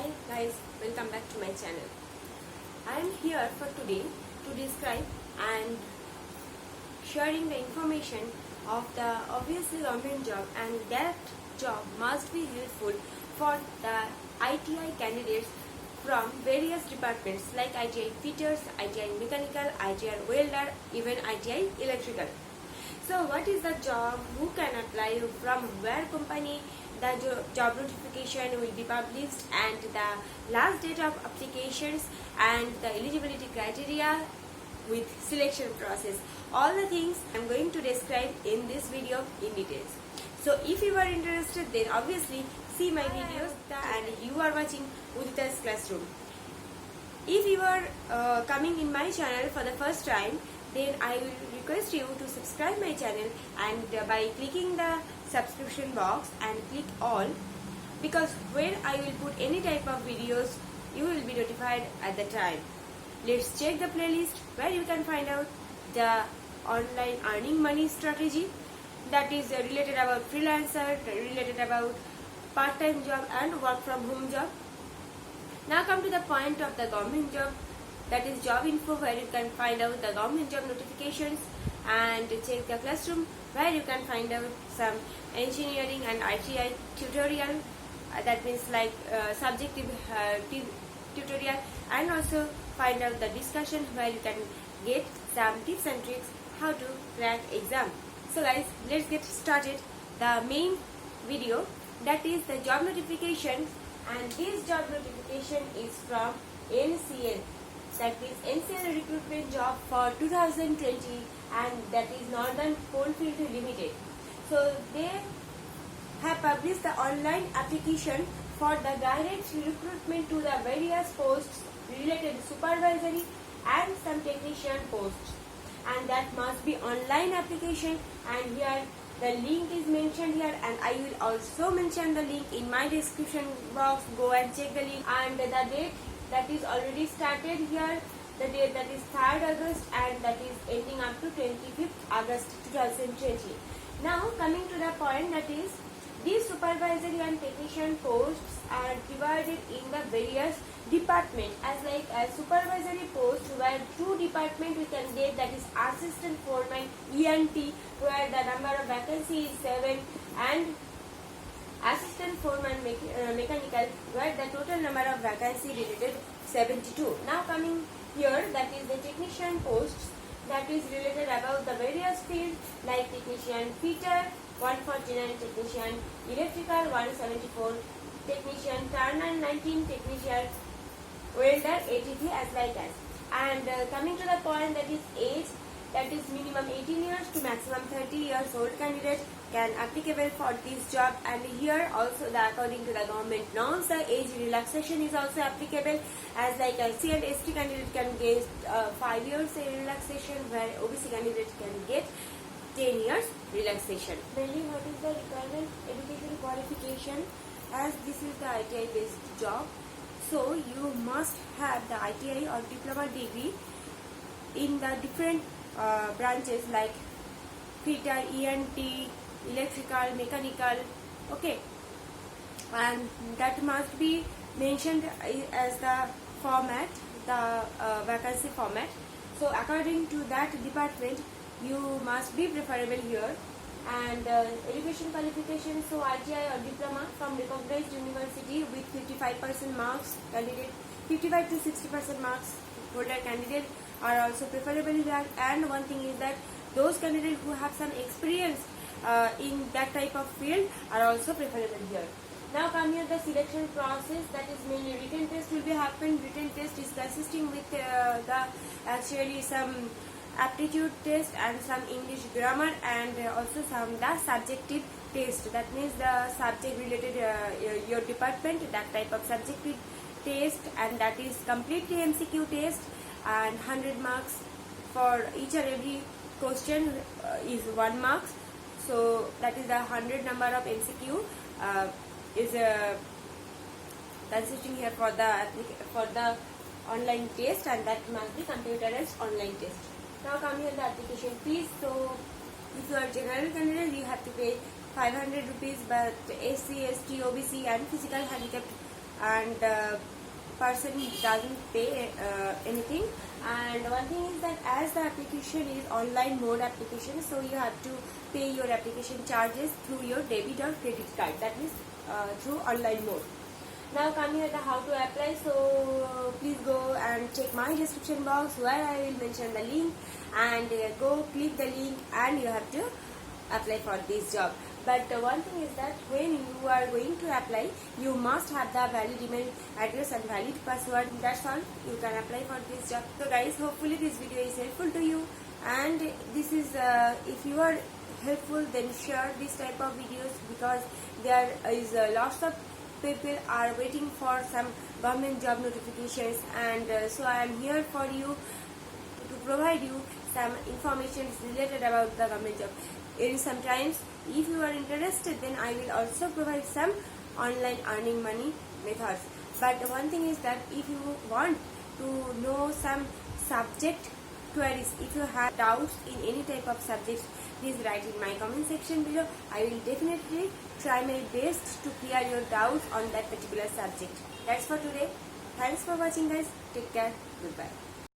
Hi guys, welcome back to my channel. I am here for today to describe and sharing the information of the obviously government job, and that job must be helpful for the ITI candidates from various departments like ITI fitters, ITI mechanical, ITI welder, even ITI electrical. So what is the job, who can apply, from where company the job notification will be published, and the last date of applications and the eligibility criteria with selection process. All the things I am going to describe in this video in details. So if you are interested, then obviously see my videos, and you are watching Udita's Classroom. If you are coming in my channel for the first time, then I will request you to subscribe my channel, and by clicking the subscription box and click all, because when I will put any type of videos, you will be notified at the time. Let's check the playlist where you can find out the online earning money strategy, that is related about freelancer, related about part-time job and work from home job. Now come to the point of the government job, that is job info, where you can find out the government job notifications, and check the classroom where you can find out some engineering and ITI tutorial, that means like subjective tutorial, and also find out the discussion where you can get some tips and tricks how to crack exam. So guys, let's get started. The main video, that is the job notification, and this job notification is from NCL, that is NCL recruitment job for 2020, and that is Northern Coalfield Limited. So they have published the online application for the direct recruitment to the various posts related supervisory and some technician posts, and that must be online application. And here the link is mentioned here, and I will also mention the link in my description box. Go and check the link, and the date that is already started here, the date that is 3rd August, and that is ending up to 25th August 2020. Now coming to the point, that is these supervisory and technician posts are divided in the various departments, as like a supervisory post where 2 departments we can get, that is assistant foreman ENT, where the number of vacancy is 7, and assistant foreman mechanical, where the total number of vacancy related 72. Now coming here, that is the technician posts, that is related about the various fields like technician fitter 149, technician electrical 174, technician turner 19, technician welder 83, as like as. And coming to the point, that is age, that is minimum 18 years to maximum 30 years old candidate can applicable for this job. And here also according to the government norms, the age relaxation is also applicable, as like a C and ST candidate can get 5 years relaxation, where OBC candidate can get 10 years relaxation. Mainly what is the requirement? Education qualification, as this is the ITI based job. So you must have the ITI or diploma degree in the different branches like fitter, ENT, electrical, mechanical, okay, and that must be mentioned as the format, the vacancy format. So according to that department, you must be preferable here. And education qualification, so ITI or diploma from recognized university with 55% marks candidate, 55 to 60% marks holder candidate are also preferable here. And one thing is that those candidates who have some experience in that type of field are also preferable here. Now come here the selection process, that is mainly written test will be happen. Written test is consisting with the actually some aptitude test and some English grammar, and also some the subjective test, that means the subject related your department, that type of subjective test, and that is completely MCQ test, and 100 marks for each and every question is 1 marks. So that is the 100 number of MCQ is consisting here for the online test, and that must be computerized online test. Now come here the application fees. So if you are general candidate, you have to pay 500 rupees, but SC, ST, OBC and physical handicapped and person doesn't pay anything. And one thing is that as the application is online mode application, so you have to pay your application charges through your debit or credit card, that is through online mode. Now come here the how to apply. So please go and check my description box where I will mention the link, and go click the link and you have to apply for this job. But one thing is that when you are going to apply, you must have the valid email address and valid password. That's all, you can apply for this job. So guys, hopefully this video is helpful to you, and this is if you are helpful, then share this type of videos, because there is lots of people are waiting for some government job notifications, and so I am here for you to provide you some information related about the government job. In sometimes, if you are interested, then I will also provide some online earning money methods. But one thing is that if you want to know some subject queries, if you have doubts in any type of subjects, please write in my comment section below. I will definitely try my best to clear your doubts on that particular subject. That's for today. Thanks for watching guys. Take care. Goodbye.